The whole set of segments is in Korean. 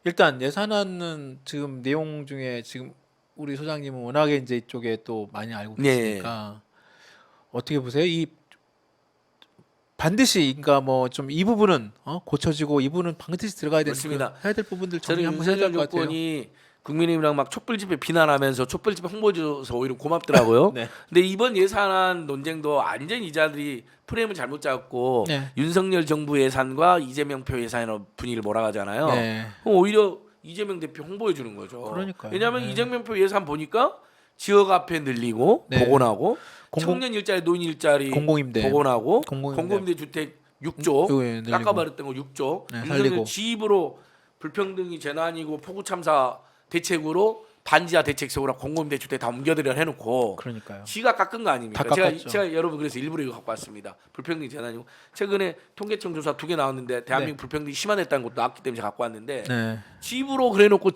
일단 예산안은 지금 내용 중에 지금 우리 소장님은 워낙에 이제 이쪽에 또 많이 알고 예. 계시니까 어떻게 보세요? 이 반드시 그러니까 뭐 좀 이 부분은 고쳐지고 이 부분은 반드시 들어가야 되는 맞습니다. 해야 될 부분들 저는 정리 한번 해야 될 윤석열 것 같아요. 정권이 국민의힘이랑 막 촛불 집회 비난하면서 촛불 집회 홍보해줘서 오히려 고맙더라고요. 네. 근데 이번 예산안 논쟁도 완전 이자들이 프레임을 잘못 잡고 네. 윤석열 정부 예산과 이재명 표 예산으로 분위기를 몰아가잖아요. 네. 그럼 오히려 이재명 대표 홍보해 주는 거죠. 그러니까요. 왜냐하면 네. 이재명 표 예산 보니까 지역 앞에 늘리고 네. 복원하고 공공- 청년 일자리 노인 일자리 공공임대 복원하고 공공임대. 공공임대 주택 6조 예, 늘리고. 깎아버렸던 거 6조 네, 윤석열 살리고. 지입으로 불평등이 재난이고 폭우 참사 대책으로 반지하 대책sek으로 공공임대 주택 다 옮겨드려 해놓고 그러니까 지가 깎은 거 아닙니까? 다 깎았죠. 제가 여러분 그래서 일부러 이거 갖고 왔습니다. 불평등이 재난이고 최근에 통계청 조사 2개 나왔는데 대한민국 불평등이 심화됐다는 것도 나왔기 때문에 제가 갖고 왔는데 네. 지입으로 그래놓고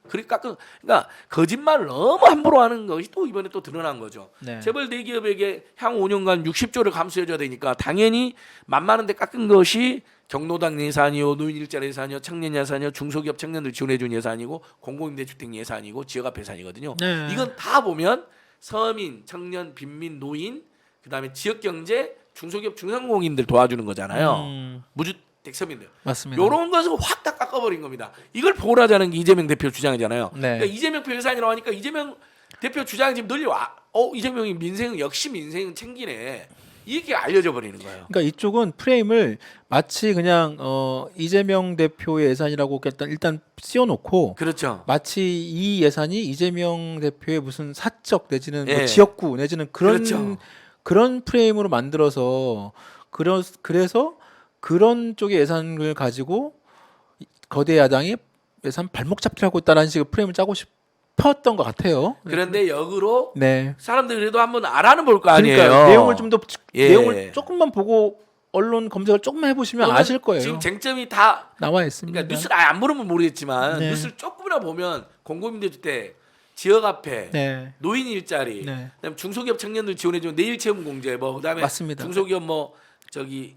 그렇게 깎은 그러니까 거짓말을 너무 함부로 하는 것이 또 이번에 또 드러난 거죠. 네. 재벌 대기업에게 향후 5년간 60조를 감수해줘야 되니까 당연히 만만한데 깎은 것이 경로당 예산이요, 노인 일자리 예산이요, 청년 예산이요, 중소기업 청년들 지원해준 예산이고 공공임대주택 예산이고 지역화폐 예산이거든요. 네. 이건 다 보면 서민, 청년, 빈민, 노인, 그다음에 지역경제, 중소기업, 중상공인들 도와주는 거잖아요. 무주택 서민들. 맞습니다. 요런 것을 확 다 깎아버린 겁니다. 이걸 보호하자는 게 이재명 대표 주장이잖아요. 네. 그러니까 이재명 표 예산이라고 하니까 이재명 대표 주장이 지금 늘려와. 이재명이 역시 민생은 챙기네. 이렇게 알려져 버리는 거예요. 그러니까 이쪽은 프레임을 마치 그냥 이재명 대표의 예산이라고 일단 씌워놓고 그렇죠. 마치 이 예산이 이재명 대표의 무슨 사적 내지는 뭐 예. 지역구 내지는 그런 그렇죠. 그런 프레임으로 만들어서 그래서 그런 쪽의 예산을 가지고 거대 야당이 예산 발목 잡기를 하고 있다는 식의 프레임을 짜고 싶었던 것 같아요. 그런데 역으로 네. 사람들이 그래도 한번 알아는 볼 거 아니에요. 그러니까 내용을 좀 더 예. 내용을 조금만 보고 언론 검색을 조금만 해보시면 그러면 아실 거예요. 지금 쟁점이 다 나와 있습니다. 그러니까 뉴스를 아예 안 보면 모르겠지만 네. 뉴스를 조금이나 보면 공공임대주택, 지역 앞에, 네. 노인 일자리, 네. 그다음에 중소기업 청년들 지원해주는 내일 채용 공제, 뭐 그다음에 맞습니다. 중소기업 뭐 저기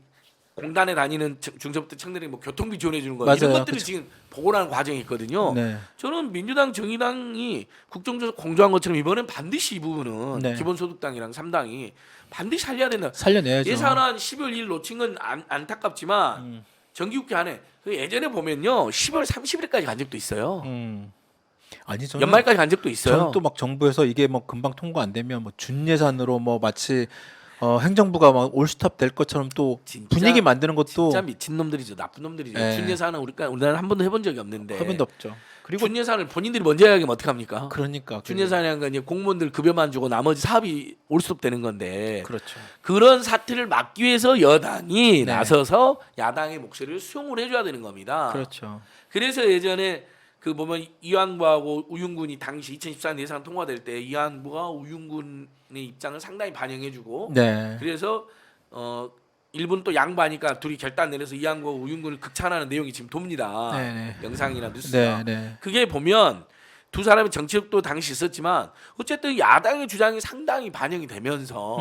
공단에 다니는 중소기업 청년들이 뭐 교통비 지원해주는 거 맞아요. 이런 것들을 그쵸. 지금 보고하는 과정이 있거든요. 네. 저는 민주당, 정의당이 국정조사 공조한 것처럼 이번엔 반드시 이 부분은 네. 기본소득당이랑 3당이 반드시 살려야 된다. 살려내야죠. 예산안 10월 1일 놓친 건 안타깝지만 정기국회 안에 그 예전에 보면요 10월 30일까지 간 적도 있어요. 아니 저는 연말까지 간 적도 있어요. 저는 또 막 정부에서 이게 뭐 금방 통과 안 되면 뭐 준예산으로 뭐 마치 행정부가 막 올스톱 될 것처럼 또 진짜- 분위기 만드는 것도 진짜 미친 놈들이죠, 나쁜 놈들이죠. 네. 준예산은 우리나라 한 번도 해본 적이 없는데 해본 적 없죠. 그리고 준예산을 본인들이 먼저 이야기하면 어떡합니까? 그러니까 준예산이라는 건 이제 공무원들 급여만 주고 나머지 사업이 올스톱 되는 건데 그렇죠. 그런 사태를 막기 위해서 여당이 네. 나서서 야당의 목소리를 수용을 해줘야 되는 겁니다. 그렇죠. 그래서 예전에 그 보면 이완구하고 우윤군이 당시 2014년 예산 통과될 때 이완구가 우윤군의 입장을 상당히 반영해주고 네. 그래서 일본 또 양보하니까 둘이 결단 내려서 이완구와 우윤군을 극찬하는 내용이 지금 돕니다. 네네. 영상이나 뉴스가. 네. 그게 보면 두 사람의 정치력도 당시 있었지만 어쨌든 야당의 주장이 상당히 반영이 되면서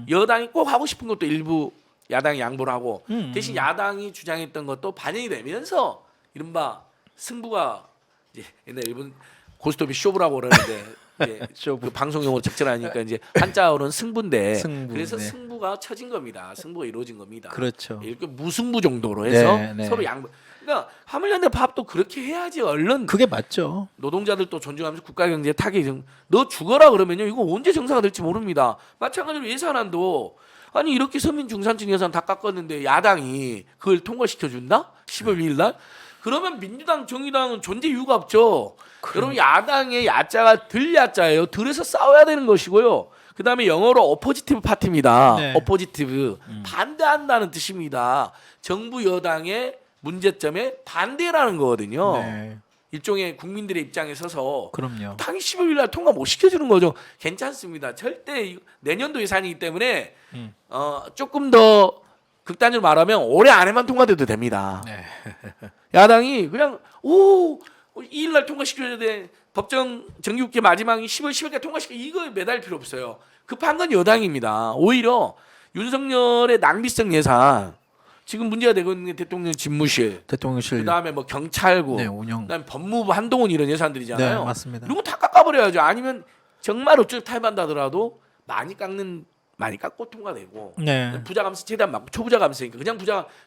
여당이 꼭 하고 싶은 것도 일부 야당이 양보를 하고 대신 야당이 주장했던 것도 반영이 되면서 이른바 승부가 이제 옛날 일본 고스톱이 쇼부라고 그러는데 이제 쇼부. 그 방송 용어로 적절하니까 이제 한자어로는 승부인데 승부, 그래서 네. 승부가 쳐진 겁니다. 승부가 이루어진 겁니다. 그렇죠. 이렇게 무승부 정도로 해서 네, 네. 서로 양보. 그러니까 화물연대 파업도 그렇게 해야지 얼른 그게 맞죠. 노동자들도 존중하면서 국가 경제에 타격이 너 죽어라 그러면요 이거 언제 정상화 될지 모릅니다. 마찬가지로 예산안도 아니 이렇게 서민 중산층 예산 다 깎았는데 야당이 그걸 통과시켜 준다? 10월 2일 날? 그러면 민주당, 정의당은 존재 이유가 없죠. 여러분 야당의 야자가 들 야자예요. 들에서 싸워야 되는 것이고요. 그다음에 영어로 어포지티브 파티입니다. 네. 어포지티브 반대한다는 뜻입니다. 정부 여당의 문제점에 반대라는 거거든요. 네. 일종의 국민들의 입장에 서서 그럼요. 당연히 12일 날 통과 못 시켜주는 거죠. 괜찮습니다. 절대 내년도 예산이기 때문에 조금 더 극단적으로 말하면 올해 안에만 통과돼도 됩니다. 네. 야당이 그냥 2일 날 통과시켜야 돼. 법정 정기국회 마지막이 10월 10일까지 통과시켜 이거 매달 필요 없어요. 급한 건 여당입니다. 오히려 윤석열의 낭비성 예산 지금 문제가 되고 있는 게 대통령 집무실, 대통령실 그다음에 뭐 경찰국, 네, 운영. 그다음에 법무부 한동훈 이런 예산들이잖아요. 네, 맞습니다. 이런 거 다 깎아버려야죠. 아니면 정말 어쩔 탈반다더라도 많이 깎고 통과되고 네. 부자 감세 최대한 막고 초부자 감세니까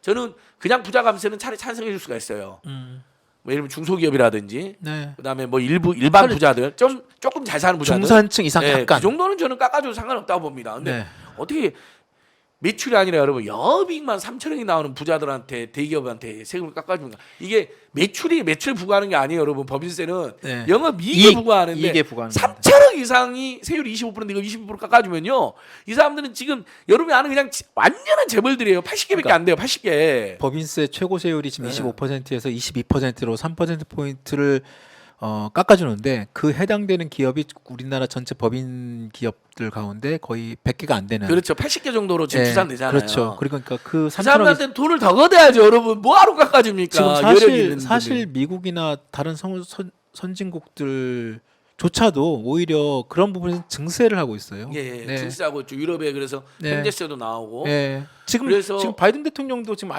저는 그냥 부자 감세는 차라리 찬성해 줄 수가 있어요. 뭐 예를 들면 중소기업이라든지 네. 그다음에 뭐 일반 부자들 조금 잘 사는 부자들 중산층 이상 네, 약간. 그 정도는 저는 깎아줘도 상관없다고 봅니다. 근데 네. 어떻게 매출이 아니라 여러분 영업이익만 3천억이 나오는 부자들한테 대기업한테 세금을 깎아줍니까? 이게 매출 부과하는 게 아니에요, 여러분. 법인세는 네. 영업이익에 부과하는데 이익에 부과하는 3천억 이상이 세율이 25%인데 이거 20% 깎아주면요, 이 사람들은 지금 여러분이 아는 그냥 완전한 재벌들이에요. 80개밖에 안 돼요, 80개. 법인세 최고 세율이 지금 네. 25%에서 22%로 3% 포인트를 깎아주는데 그 해당되는 기업이 우리나라 전체 법인 기업들 가운데 거의 100개가 안 되는. 그렇죠. 80개 정도로 지금 네, 추산되잖아요. 그렇죠. 그러니까 그 그 3천억이 사람들한테는 돈을 더 걷어야죠, 여러분. 뭐하러 깎아줍니까? 지금 여력이 있는 사실 분들이. 미국이나 다른 선진국들조차도 오히려 그런 부분에서 증세를 하고 있어요. 예, 네. 증세하고 있죠. 유럽에 그래서 네. 경제세도 나오고. 예. 지금 그래서- 바이든 대통령도 지금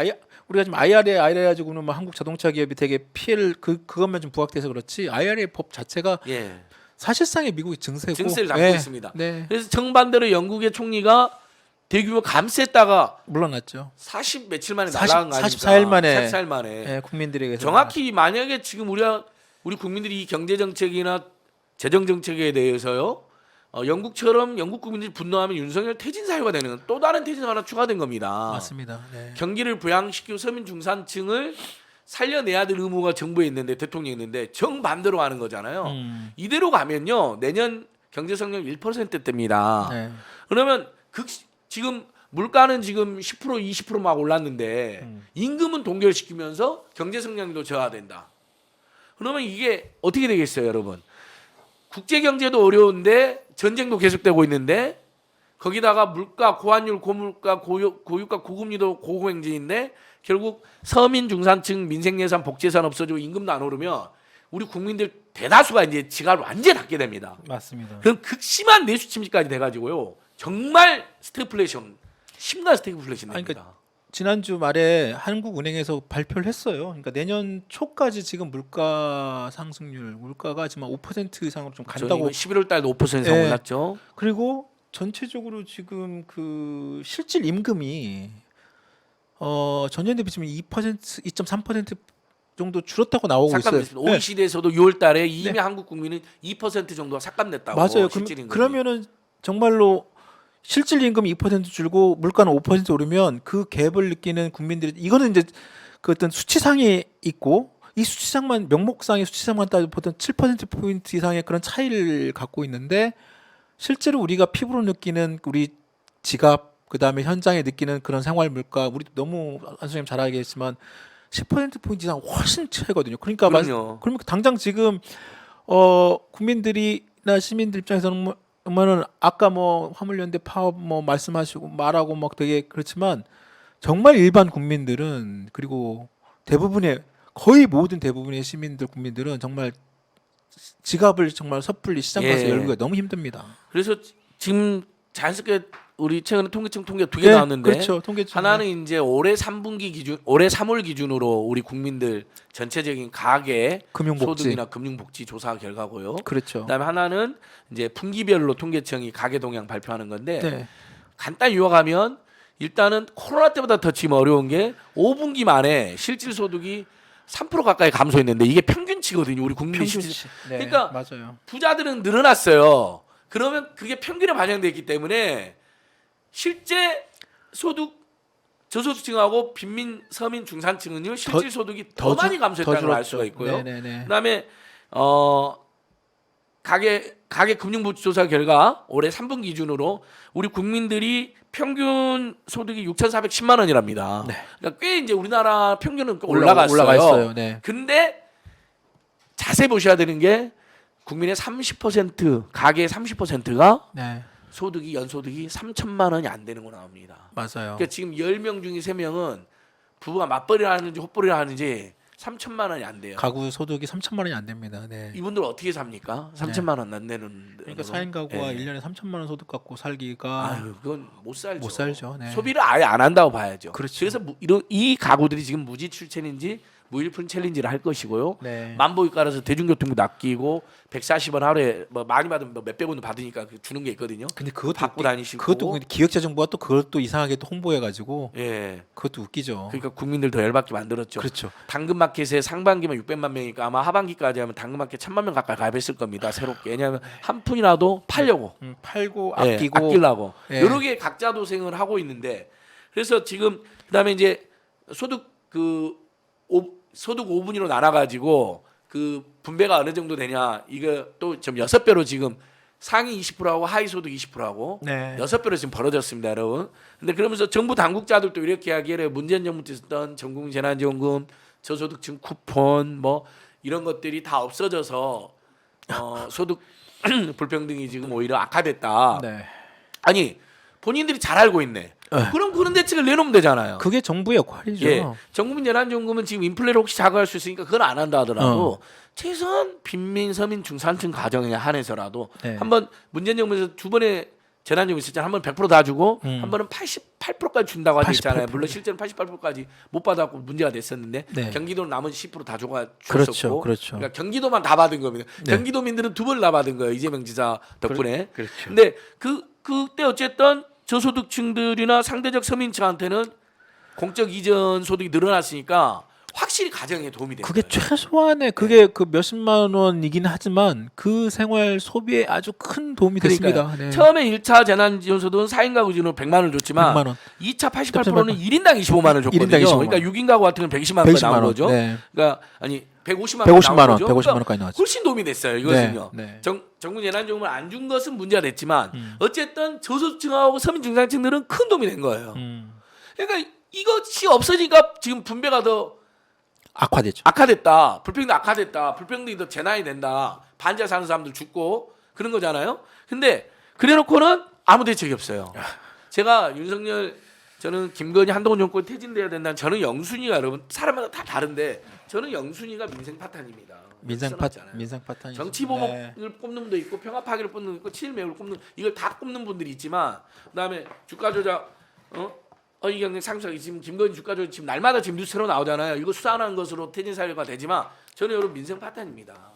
우리가 지금 IRA 가지고는 뭐 한국 자동차 기업이 되게 피해를 그것만 좀 부각돼서 그렇지 IRA 법 자체가 예. 사실상의 미국의 증세고 증세를 담고 예. 있습니다. 네. 그래서 정반대로 영국의 총리가 대규모 감세했다가 물러났죠. 40 며칠 만에 40 날아간 거 아닙니까? 44일 만에. 44일 만에. 예, 국민들에게 정확히 만약에 지금 우리 국민들이 이 경제 정책이나 재정 정책에 대해서요, 영국처럼 영국 국민들이 분노하면 윤석열 퇴진 사유가 되는 또 다른 퇴진 하나 추가된 겁니다. 맞습니다. 네. 경기를 부양시키고 서민 중산층을 살려내야 될 의무가 정부에 있는데 대통령이 있는데 정반대로 하는 거잖아요. 이대로 가면요 내년 경제 성장 1%대입니다. 네. 그러면 지금 물가는 지금 10% 20% 막 올랐는데 임금은 동결시키면서 경제 성장도 저하된다. 그러면 이게 어떻게 되겠어요, 여러분? 국제 경제도 어려운데 전쟁도 계속되고 있는데 거기다가 물가 고환율 고물가 고유가 고금리도 고공행진인데 결국 서민 중산층 민생 예산 복지 예산 없어지고 임금도 안 오르면 우리 국민들 대다수가 이제 지갑을 완전히 닫게 됩니다. 맞습니다. 그럼 극심한 내수 침체까지 돼가지고요 정말 스태그플레이션 심각한 스태그플레이션 아니, 됩니다. 지난주 말에 한국은행에서 발표를 했어요. 그러니까 내년 초까지 지금 물가가 지금 5% 이상으로 좀 간다고. 11월 달도 5% 이상 예. 올랐죠. 그리고 전체적으로 지금 그 실질 임금이 전년 대비 지금 2%, 2.3% 정도 줄었다고 나오고 있어요. 삭감됐습니다. 네. OECD에서도 6월 달에 이미 네. 한국 국민은 2% 정도가 삭감됐다고. 맞아요. 실질 임금이. 그러면은 정말로 실질 임금이 2% 줄고 물가는 5% 오르면 그 갭을 느끼는 국민들이 이거는 이제 그 어떤 수치상이 있고 이 수치상만 명목상의 수치상만 따져 보던 7% 포인트 이상의 그런 차이를 갖고 있는데 실제로 우리가 피부로 느끼는 우리 지갑 그다음에 현장에 느끼는 그런 생활 물가 우리 너무 안 선생님 잘 알겠지만 10% 포인트 이상 훨씬 차이거든요. 그러니까 그러면 당장 지금 국민들이나 시민들 입장에서는 정말은 아까 뭐 화물연대 파업 뭐 말씀하시고 말하고 막 되게 그렇지만 정말 일반 국민들은 그리고 거의 모든 대부분의 시민들 국민들은 정말 지갑을 정말 섣불리 시장 가서 예. 열기가 너무 힘듭니다. 그래서 지금 자연스럽게 우리 최근에 통계청 통계 2개 네, 나왔는데 그렇죠. 통계청 하나는 이제 올해 3분기 기준, 올해 3월 기준으로 우리 국민들 전체적인 가계 금융복지 소득이나 금융복지 조사 결과고요. 그렇죠. 그다음에 하나는 이제 분기별로 통계청이 가계 동향 발표하는 건데 네. 간단히 요약하면 일단은 코로나 때보다 더 지금 어려운 게 5분기 만에 실질 소득이 3% 가까이 감소했는데 이게 평균치거든요. 우리 국민 평균치. 네, 그러니까 맞아요. 부자들은 늘어났어요. 그러면 그게 평균에 반영됐기 때문에 실제 소득 저소득층하고 빈민 서민 중산층은요 실질 소득이 더 많이 감소했다는 걸 알 수가 있고요. 네네네. 그다음에 가계 금융복지 조사 결과 올해 3분 기준으로 우리 국민들이 평균 소득이 6,410만 원이랍니다. 네. 그러니까 꽤 이제 우리나라 평균은 꽤 올라가 올라갔어요. 있어요. 네. 근데 자세히 보셔야 되는 게 국민의 30% 가계의 30%가 네. 소득이 연소득이 3천만 원이 안 되는 거 나옵니다. 맞아요. 그러니까 지금 10명 중에 3명은 부부가 맞벌이를 하는지 헛벌이를 하는지 3천만 원이 안 돼요. 가구 소득이 3천만 원이 안 됩니다. 네. 이분들 어떻게 삽니까? 3천만 원 안 내는. 그러니까 돈으로? 4인 가구가 예. 1년에 3천만 원 소득 갖고 살기가 아유, 그건 못 살죠. 못 살죠. 네. 소비를 아예 안 한다고 봐야죠. 그렇죠. 그래서 이런 이 가구들이 지금 무지 출첵인지 무일푼 챌린지를 할 것이고요. 네. 만보기 깔아서 대중교통비 낚이고 140원 하루에 뭐 많이 받으면 뭐 몇백 원도 받으니까 주는 게 있거든요. 근데 그것도 받고 다니시고. 그것도 기획재정부가 또 그것도 이상하게 또 홍보해가지고 예. 그것도 웃기죠. 그러니까 국민들 더 열받게 만들었죠. 그렇죠. 당근마켓에 상반기만 600만 명이니까 아마 하반기까지 하면 당근마켓 1000만 명 가까이 가입했을 겁니다. 새롭게. 왜냐하면 한 푼이라도 팔려고. 팔고 예, 아끼고 아끼려고. 예. 여러 개 각자 도생을 하고 있는데 그래서 지금 그다음에 이제 소득 소득 5분위로 나눠 가지고 그 분배가 어느 정도 되냐 이거 또 좀 6배로 지금 상위 20%하고 하위 소득 20%하고 네. 6배로 지금 벌어졌습니다, 여러분. 근데 그러면서 정부 당국자들도 이렇게 하기를 문재인 정부 때 썼던 전국 재난지원금, 저소득층 쿠폰 뭐 이런 것들이 다 없어져서 소득 불평등이 지금 오히려 악화됐다. 네. 아니 본인들이 잘 알고 있네. 그럼 그런 대책을 내놓으면 되잖아요. 그게 정부의 역할이죠. 예, 정부민 재난지원금은 지금 인플레를 혹시 자극할 수 있으니까 그걸 안 한다 하더라도 최소한 빈민, 서민, 중산층 가정에 한해서라도 네. 한번 문재인 정부에서 두 번의 재난지원금 있었잖아요. 한 번 100% 다 주고 한 번은 88%까지 준다고 하고 있잖아요. 88%. 물론 실제는 88%까지 못 받았고 문제가 됐었는데 네. 경기도는 나머지 10%다 줬었고 그렇죠, 그렇죠. 그러니까 경기도만 다 받은 겁니다. 네. 경기도민들은 두 번을 다 받은 거예요. 이재명 지사 덕분에. 그렇죠. 근데 그때 어쨌든 저소득층들이나 상대적 서민층한테는 공적 이전 소득이 늘어났으니까 확실히 가정에 도움이 되는 그게 거예요. 최소한의 그게 그 몇십만 원이긴 하지만 그 생활 소비에 아주 큰 도움이 그러니까요. 됐습니다. 네. 처음에 1차 재난지원소득은 4인 가구 기준으로 100만 원을 줬지만 100만 원. 2차 88%는 1인당 25만 원을 줬거든요. 1인당 25만 원. 그러니까 6인 가구 같은 경우는 120만 원까지 120만 나온 원. 거죠. 네. 그러니까 아니 150만 150만 나온 원, 거죠. 150만 그러니까 원까지 나왔죠. 훨씬 도움이 됐어요. 이것은요. 네, 네. 정부 재난지원금을 안 준 것은 문제가 됐지만 어쨌든 저소득층하고 서민 중산층들은 큰 도움이 된 거예요. 그러니까 이것이 없어지니까 지금 분배가 더 악화됐죠. 악화됐다. 불평등 악화됐다. 불평등이 더 재난이 된다. 반지하 사는 사람들 죽고 그런 거잖아요. 근데 그래놓고는 아무 대책이 없어요. 제가 윤석열 저는 김건희 한동훈 정권 퇴진돼야 된다는 저는 영순위가 여러분 사람마다 다 다른데 저는 영순위가 민생 파탄입니다. 민생 파탄이 정치 보복을 꼽는 분도 있고 평화 파기를 꼽는 분도 있고 친일매국을 꼽는 이걸 다 꼽는 분들이 있지만 그다음에 주가 조작 어이경쟁 상수하기 지금 김건희 주가 조작 지금 날마다 지금 뉴스로 나오잖아요. 이거 수사하는 것으로 퇴진 사유가 되지만 저는 여러분 민생 파탄입니다.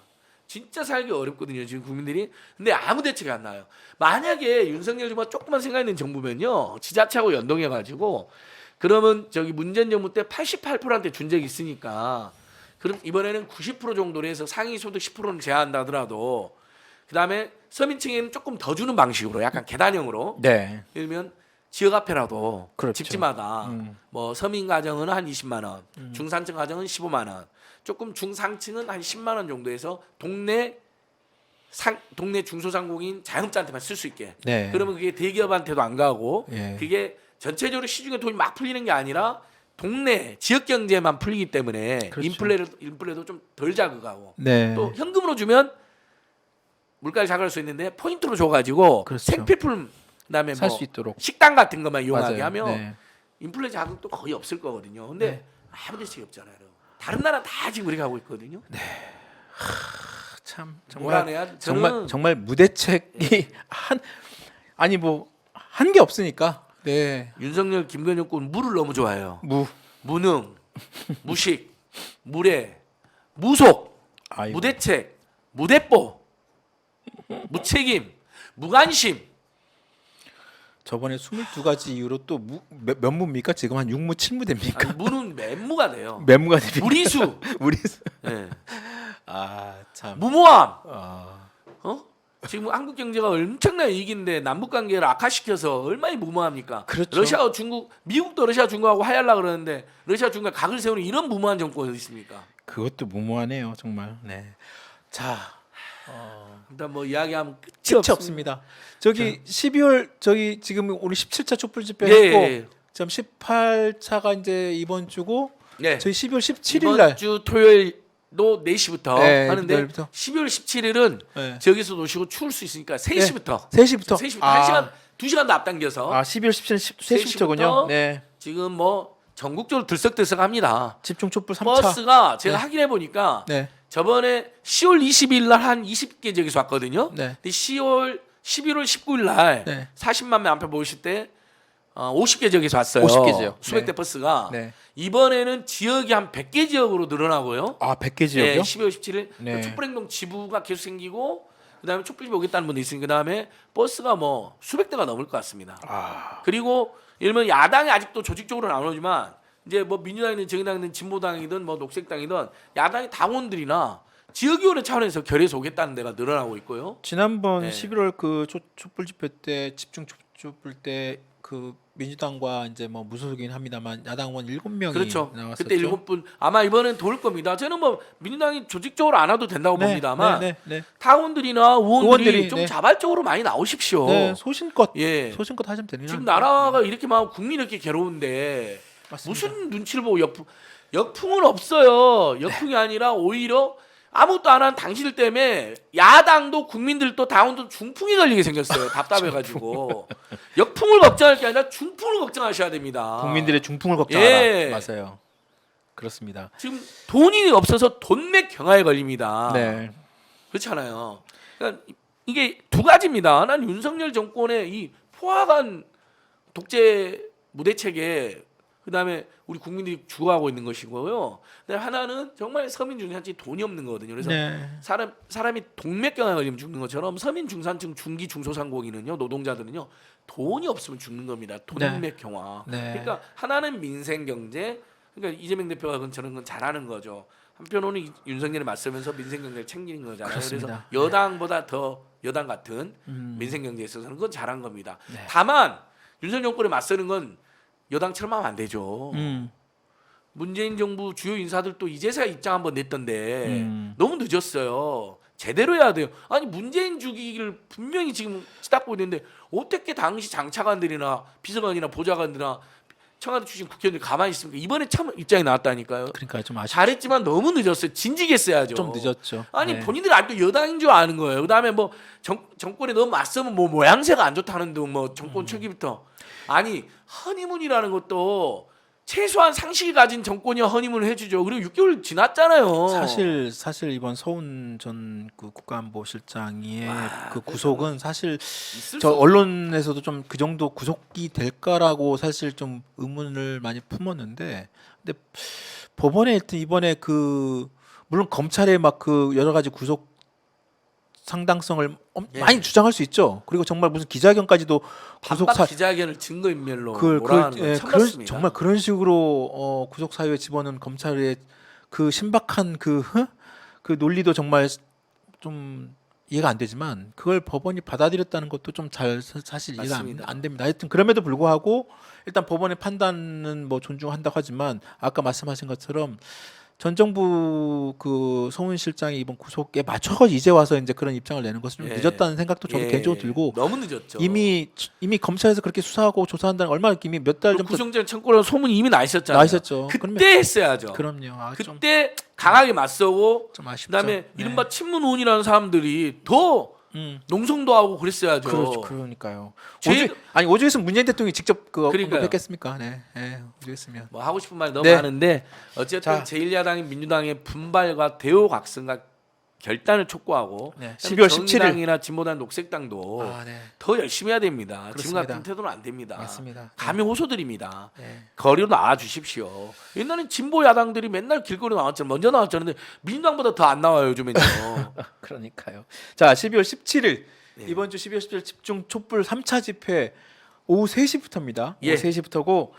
진짜 살기 어렵거든요 지금 국민들이. 근데 아무 대책이 안 나요. 만약에 윤석열 정부가 조금만 생각있는 정부면요 지자체하고 연동해가지고 그러면 저기 문재인 정부 때 88%한테 준 적이 있으니까 그럼 이번에는 90% 정도로 해서 상위 소득 10%는 제한한다 하더라도 그 다음에 서민층에는 조금 더 주는 방식으로 약간 계단형으로 네. 예를 들면 지역 앞에라도 그렇죠. 집집마다 뭐 서민 가정은 한 20만 원, 중산층 가정은 15만 원, 조금 중상층은 한 10만 원 정도에서 동네 중소상공인 자영업자한테만 쓸 수 있게. 네. 그러면 그게 대기업한테도 안 가고 예. 그게 전체적으로 시중에 돈이 막 풀리는 게 아니라 동네 지역 경제만 풀리기 때문에 그렇죠. 인플레도 좀 덜 자극하고 네. 또 현금으로 주면 물가를 자극할 수 있는데 포인트로 줘가지고 그렇죠. 생필품 그다음에 살 뭐 수 있도록 식당 같은 것만 이용하게 맞아요. 하면 네. 인플레 자극도 거의 없을 거거든요. 근데 네. 아무 대책이 없잖아요. 다른 나라 다 지금 그렇게 하고 있거든요. 참 뭐라네요? 저는 정말 무대책이 아니 뭐 한 게 없으니까. 네. 윤석열 김건희 정권 물을 너무 좋아해요. 무 무능, 무식, 무례, 무속, 아이고. 무대책, 무대뽀, 무책임, 무관심. 저번에 22가지 이후로 또 몇 무입니까? 지금 한 6무, 7무 됩니까? 아니, 무는 맹무가 돼요. 몇 무가 됩니까? 무리수, 무리수. 예. 참. 무모함. 아, 지금 한국 경제가 엄청나게 이긴데 남북 관계를 악화시켜서 얼마나 무모합니까? 그렇죠. 러시아와 중국, 미국도 러시아 중국하고 화해하려 그러는데 러시아 중국과 각을 세우는 이런 무모한 정권이 어디 있습니까? 그것도 무모하네요, 정말. 네. 자, 일단 뭐 이야기하면 끝이 끝이 없습니다. 없습니다. 저기 12월 저기 지금 우리 17차 촛불 집회 예, 했고 예. 지금 18차가 이제 이번 주고 네. 저희 12월 17일 이번 날 주 토요일도 4시부터 네, 하는데 토요일부터. 12월 17일은 네. 저기서 노시고 추울 수 있으니까 3시부터 3시부터 3시부터 1시간 2시간 더 앞당겨서 12월 17일 3시부터군요. 3시부터 네. 지금 뭐 전국적으로 들썩들썩합니다. 집중 촛불 3차. 버스가 제가 네. 확인해 보니까 네. 저번에 10월 20일 날 한 20개 지역에서 왔거든요. 네. 근데 11월 19일 날 네. 40만 명 앞에 모이실 때 50개 지역에서 왔어요. 50개 지역. 수백 네. 대 버스가. 네. 이번에는 지역이 한 100개 지역으로 늘어나고요. 아, 100개 지역이요? 네, 12월 17일 네. 촛불행동 지부가 계속 생기고 그다음에 촛불 집에 오겠다는 분도 있으니 그다음에 버스가 뭐 수백 대가 넘을 것 같습니다. 아. 그리고 예를 들면 야당이 아직도 조직적으로 나오지만 이제 뭐 민주당이든 정의당이든 진보당이든 뭐 녹색당이든 야당의 당원들이나 지역위원회 차원에서 결의해서 오겠다는 데가 늘어나고 있고요. 지난번 네. 11월 그 촛불 집회 때 집중 촛불 때 그 민주당과 이제 뭐 무소속이긴 합니다만 야당 의원 7명이 그렇죠. 나왔었죠. 그때 7분 아마 이번엔 도울 겁니다. 저는 뭐 민주당이 조직적으로 안 와도 된다고 네, 봅니다만 네, 네, 네. 당원들이나 의원들이 좀 네. 자발적으로 많이 나오십시오. 네, 소신껏 예. 소신껏 하시면 되는 지금 나라가 이렇게 막 국민이 이렇게 괴로운데 맞습니다. 무슨 눈치를 보고 역풍은 없어요. 역풍이 아니라 오히려 아무것도 안 한 당신들 때문에 야당도 국민들도 당원도 중풍이 걸리게 생겼어요. 답답해가지고 역풍을 걱정할 게 아니라 중풍을 걱정하셔야 됩니다. 국민들의 중풍을 걱정하라. 예. 맞아요. 그렇습니다. 지금 돈이 없어서 돈맥 경화에 걸립니다. 네. 그렇잖아요. 그러니까 이게 두 가지입니다. 난 윤석열 정권의 이 포화간 독재 무대 체계 그다음에 우리 국민들이 죽어가고 있는 것이고요. 근데 하나는 정말 서민 중산층이 돈이 없는 거거든요. 그래서 네. 사람이 동맥경화에 걸리면 죽는 것처럼 서민 중산층 중기 중소상공인은요 노동자들은요 돈이 없으면 죽는 겁니다. 돈맥경화. 네. 그러니까 하나는 민생 경제. 그러니까 이재명 대표가 저는 건 잘하는 거죠. 한편으로는 윤석열이 맞서면서 민생 경제를 챙기는 거잖아요. 그렇습니다. 그래서 여당보다 더 여당 같은 민생 경제에 있어서는 그건 잘한 겁니다. 다만 윤석열 정권에 맞서는 건 여당처럼 하면 안 되죠. 문재인 정부 주요 인사들도 이제서야 입장 한번 냈던데 너무 늦었어요. 제대로 해야 돼요. 아니 문재인 주기를 분명히 지금 치닫고 있는데 어떻게 당시 장차관들이나 비서관이나 보좌관들이나 청와대 출신 국회의원들 가만히 있습니까? 이번에 참 입장이 나왔다니까요. 그러니까 좀 아쉽. 잘했지만 너무 늦었어요. 진지게 했어야죠. 좀 늦었죠. 아니 네. 본인들이 아직도 여당인 줄 아는 거예요. 그다음에 뭐 정권에 너무 맞서면 뭐 모양새가 안 좋다는 등 뭐 정권 초기부터 아니 허니문이라는 것도 최소한 상식이 가진 정권이 허니문을 해주죠. 그리고 6개월 지났잖아요. 사실 이번 서훈 전 그 국가안보실장의 와, 그 구속은 사실 있을 저 수 언론에서도 좀 그 정도 구속이 될까라고 사실 좀 의문을 많이 품었는데 근데 법원에 하여튼 이번에 그 물론 검찰의 막 그 여러 가지 구속 상당성을 예. 많이 주장할 수 있죠. 그리고 정말 무슨 기자회견까지도 구속 반박 사 기자회견을 증거인멸로 그 몰아가는 건 예, 처음 그런 봤습니다. 정말 그런 식으로 구속 사유에 집어넣은 검찰의 그 신박한 그 논리도 정말 좀 이해가 안 되지만 그걸 법원이 받아들였다는 것도 좀 잘 사실 이해가 맞습니다. 안 됩니다. 하여튼 그럼에도 불구하고 일단 법원의 판단은 뭐 존중한다고 하지만 아까 말씀하신 것처럼 전 정부 그 서훈 실장이 이번 구속에 맞춰서 이제 와서 이제 그런 입장을 내는 것은 좀 예. 늦었다는 생각도 저는 예, 개인적으로 들고 너무 늦었죠. 이미 검찰에서 그렇게 수사하고 조사한다는 얼마나 이미 몇 달 전부터 구속장 청구라는 소문이 이미 나 있었잖아요. 나 있었죠. 그때 했어야죠. 그럼요. 아, 그때 강하게 맞서고 좀 아쉽죠. 그다음에 네. 이른바 친문운이라는 사람들이 더 농성도 하고 그랬어야죠. 그러니까요. 제- 오죽 했으면 문재인 대통령이 직접 그 그러니까요. 언급했겠습니까? 네, 오죽 했으면. 뭐 하고 싶은 말 너무 네. 많은데 어쨌든 자. 제1야당이 민주당의 분발과 대우각성과 결단을 촉구하고 네, 그다음에 12월 17일. 정의당이나 진보당 녹색당도 네. 더 열심히 해야 됩니다. 지금 그렇습니다. 같은 태도는 안 됩니다. 맞습니다. 감히 호소드립니다. 네. 거리로 나와 주십시오. 옛날엔 진보 야당들이 맨날 길거리 나왔잖아요. 먼저 나왔잖아요. 근데 민주당보다 더 안 나와요 요즘엔요. 그러니까요. 자, 12월 17일 네. 이번 주 12월 17일 집중 촛불 3차 집회 오후 3시부터입니다. 예. 오후 3시부터고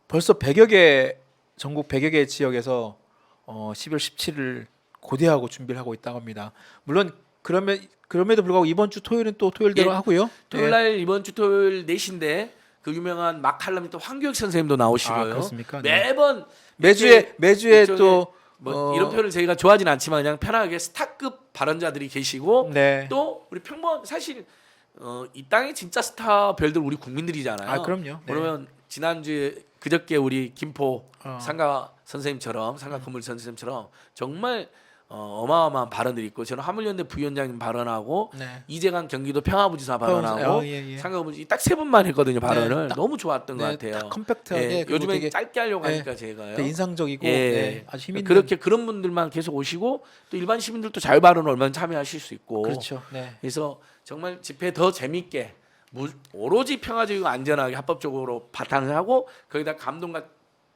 벌써 100여 개 전국 100여 개 지역에서 12월 17일 고대하고 준비를 하고 있다고 합니다. 물론 그럼에도 불구하고 이번 주 토요일은 또 토요일대로 예. 하고요. 토요일 날 이번 주 토요일 4시인데 그 유명한 막칼럼니스트 황교익 선생님도 나오시고요. 아, 그렇습니까? 네. 매번 매주에 일종의 또 뭐 이런 표현을 저희가 좋아하지는 않지만 그냥 편하게 스타급 발언자들이 계시고 네. 또 우리 평범 사실 이 땅의 진짜 스타 별들 우리 국민들이잖아요. 아, 그럼요. 네. 그러면 지난주에 그저께 우리 김포 어. 상가 선생님처럼 상가 건물 선생님처럼 정말 어마어마한 발언들이 있고 저는 화물연대 부위원장님 발언하고 네. 이재강 경기도 평화부지사 발언하고 예. 상가부지 딱 세 분만 했거든요 발언을. 딱- 너무 좋았던 것 네, 같아요. 딱 컴팩트하게 예, 그리고 요즘에 되게 짧게 하려고 예, 하니까 제가요. 되게 인상적이고 예. 네, 아주 힘있는 그렇게 그런 분들만 계속 오시고 또 일반 시민들도 자유 발언 얼마나 참여하실 수 있고. 그렇죠. 네. 그래서 정말 집회 더 재밌게 오로지 평화적이고 안전하게 합법적으로 바탕을 하고 거기다 감동과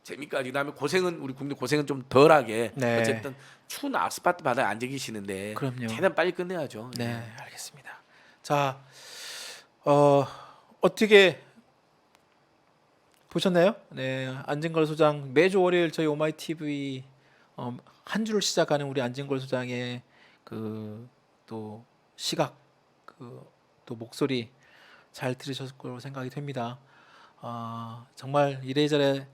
재미까지 그다음에 고생은 우리 국민 고생은 좀 덜하게 네. 어쨌든 추운 아스팔트 바다에 앉아 계시는데 그럼요. 최대한 빨리 끝내야죠. 네, 알겠습니다. 자, 어떻게 보셨나요? 네, 안진걸 소장 매주 월요일 저희 오마이 TV 한 주를 시작하는 우리 안진걸 소장의 그 또 시각, 그 또 목소리 잘 들으셨을 거로 생각이 됩니다. 정말 이래저래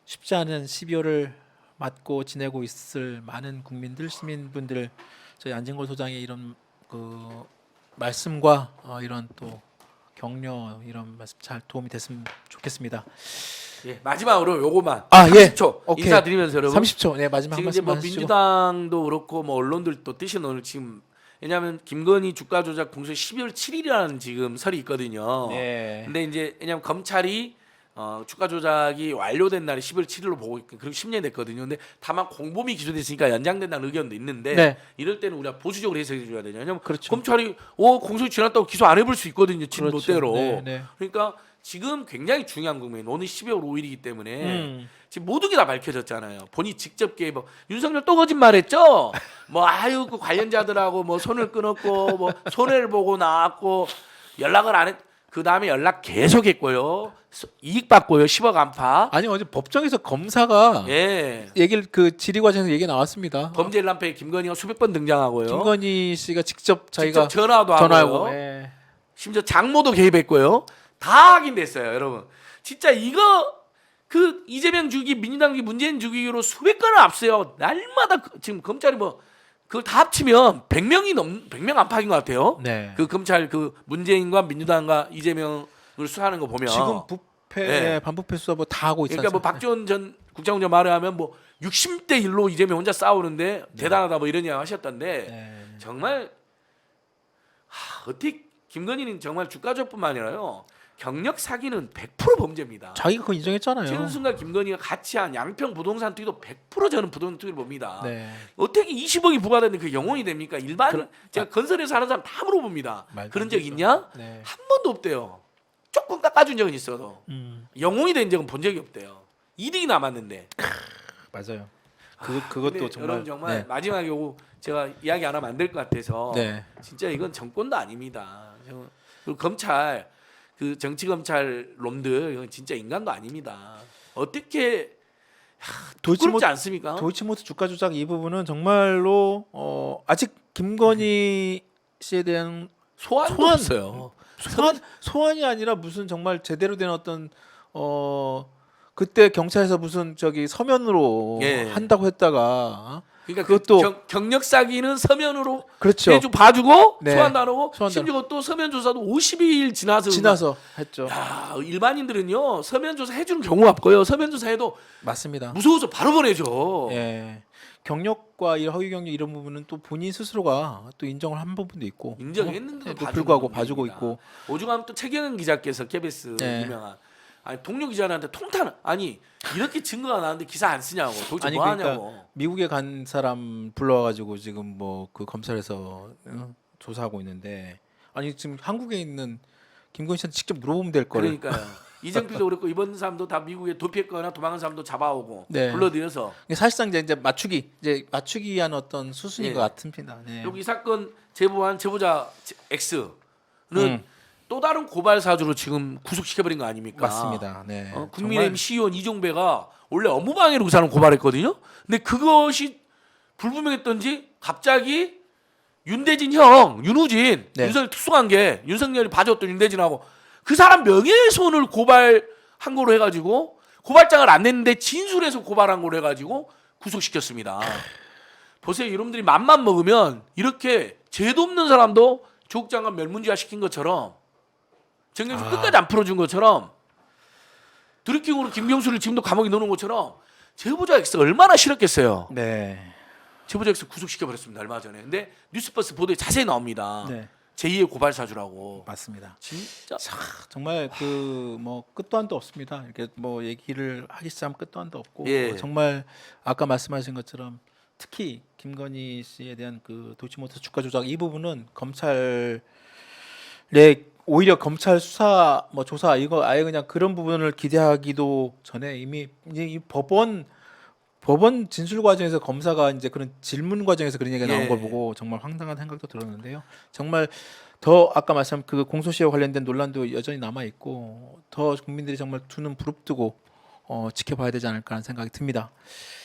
쉽지 않은 12월을 맞고 지내고 있을 많은 국민들, 시민분들 저희 안진걸 소장의 이런 그 말씀과 이런 또 격려 이런 말씀 잘 도움이 됐으면 좋겠습니다. 예, 마지막으로 요거만 예. 30초 오케이. 인사드리면서 여러분 30초. 네, 마지막 한 지금 이제 말씀 뭐 하시죠. 민주당도 그렇고 뭐 언론들도 뜻이 오늘 지금 왜냐하면 김건희 주가 조작 공소 12월 7일이라는 지금 설이 있거든요. 네. 근데 이제 왜냐하면 검찰이 주가 조작이 완료된 날이 12월 7일로 보고 있고 그리고 10년이 됐거든요. 근데 다만 공범이 기소됐으니까 연장된다는 의견도 있는데 네. 이럴 때는 우리가 보수적으로 해석해 줘야 되냐. 왜냐면 그렇죠. 검찰이 공소 지났다고 기소 안 해볼 수 있거든요. 진도대로. 그렇죠. 네. 그러니까 지금 굉장히 중요한 국면 오늘 12월 5일이기 때문에 지금 모든 게 다 밝혀졌잖아요. 본인이 직접 개입. 윤석열 또 거짓말했죠. 뭐 아유 그 관련자들하고 뭐 손을 끊었고 뭐 손해를 보고 나왔고 연락을 안 했. 그 다음에 연락 계속했고요. 이익 받고요. 10억 안팎. 아니 어제 법정에서 검사가 예. 얘기를 그 질의 과정에서 얘기 나왔습니다. 범죄 일람패에 김건희가 수백 번 등장하고요. 김건희 씨가 직접 자기가 직접 전화도 전화하고 하고요. 예. 심지어 장모도 개입했고요. 다 확인됐어요, 여러분. 진짜 이거 그 이재명 주기, 민주당 주기, 문재인 주기로 수백 건을 압수해요. 날마다 지금 검찰이 뭐 그걸 다 합치면 100명 안팎인 것 같아요. 네. 그 검찰 그 문재인과 민주당과 이재명을 수사하는 거 보면 지금 부패 네. 반부패 수사 뭐 다 하고 있어요. 그러니까 뭐 박지원 전 국정원장 말을 하면 뭐 60대 1로 이재명 혼자 싸우는데 대단하다 뭐 이런 이야기 하셨던데 네. 정말 어떻게 김건희는 정말 주가조뿐만 아니라요. 경력 사기는 100% 범죄입니다. 자기가 그거 인정했잖아요. 최은순과 김건희가 같이 한 양평 부동산 투기도 100% 저는 부동산 투기를 봅니다. 네. 어떻게 20억이 부과되는데 그 영혼이 됩니까? 일반 제가 건설에서 하는 사람 다 물어봅니다. 말도 그런 안 적 되죠. 있냐? 네. 한 번도 없대요. 조금 깎아준 적은 있어도 영혼이 된 적은 본 적이 없대요. 이득이 남았는데. 맞아요. 그것도 근데 정말 여러분 정말 네. 마지막에 요거 제가 이야기 안 하면 안 될 것 같아서 네. 진짜 이건 정권도 아닙니다. 그리고 검찰 그 정치 검찰 놈들 이건 진짜 인간도 아닙니다. 어떻게 부끄럽지 않습니까? 도이치모터 주가 조작 이 부분은 정말로 아직 김건희 씨에 대한 소환도 소환. 없어요. 소환이 아니라 무슨 정말 제대로 된 어떤 그때 경찰에서 무슨 저기 서면으로 예. 한다고 했다가 그러니까 그것도 경력 사기는 서면으로 그렇죠. 해주 봐주고 네. 소환도 안 하고 소환도 심지어 또 서면 조사도 52일 지나서 했죠. 야, 일반인들은요 서면 조사 해주는 경우가 없고요. 서면 조사 해도 맞습니다. 무서워서 바로 보내죠. 예. 경력과 이 허위 경력 이런 부분은 또 본인 스스로가 또 인정을 한 부분도 있고 인정했는데도 또 봐주는 불구하고 문제입니다. 봐주고 있고 오죽하면 또 최경영 기자께서 KBS 네. 유명한 아니 동료 기자한테 통탄 아니 이렇게 증거가 나왔는데 기사 안 쓰냐고 도대체 아니 뭐 그러니까 하냐고. 미국에 간 사람 불러와가지고 지금 뭐 그 검찰에서 조사하고 있는데 아니 지금 한국에 있는 김건희 씨한테 직접 물어보면 될 거를 그러니까요. 이정필도 그렇고 이번 사람도 다 미국에 도피했거나 도망간 사람도 잡아오고 네. 불러들여서 사실상 이제 맞추기 위한 어떤 수순인 예. 것 같습니다. 네. 여기 이 사건 제보한 제보자 X는 음. 또 다른 고발 사주로 지금 구속시켜버린 거 아닙니까? 맞습니다. 네. 국민의힘 정말 시의원 이종배가 원래 업무방해로 그 사람 고발했거든요. 근데 그것이 불분명했던지 갑자기 윤대진 형, 윤우진, 네. 윤석열 특수관계, 윤석열이 봐줬던 윤대진하고 그 사람 명예훼손을 고발한 거로 해가지고 고발장을 안 냈는데 진술해서 고발한 거로 해가지고 구속시켰습니다. 보세요, 여러분들이 맘만 먹으면 이렇게 죄도 없는 사람도 조국 장관 멸문지화 시킨 것처럼 정경심 끝까지 안 풀어준 것처럼 드루킹으로 김경수를 지금도 감옥에 넣는 것처럼 제보자 X가 얼마나 싫었겠어요. 네. 제보자에서 구속시켜 버렸습니다. 얼마 전에. 근데 뉴스버스 보도에 자세히 나옵니다. 네, 제2의 고발 사주라고. 맞습니다. 진짜 자, 정말 그 뭐 끝도 한도 없습니다. 이렇게 뭐 얘기를 하기 시작하면 끝도 한도 없고 예. 정말 아까 말씀하신 것처럼 특히 김건희 씨에 대한 그 도이치모터 주가 조작 이 부분은 검찰의 오히려 검찰 수사 뭐 조사 이거 아예 그냥 그런 부분을 기대하기도 전에 이미 이제 이 법원 진술 과정에서 검사가 이제 그런 질문 과정에서 그런 얘기가 나온 예. 걸 보고 정말 황당한 생각도 들었는데요. 정말 더 아까 말씀 그 공소시효 관련된 논란도 여전히 남아 있고 더 국민들이 정말 두 눈 부릅뜨고 지켜봐야 되지 않을까 하는 생각이 듭니다.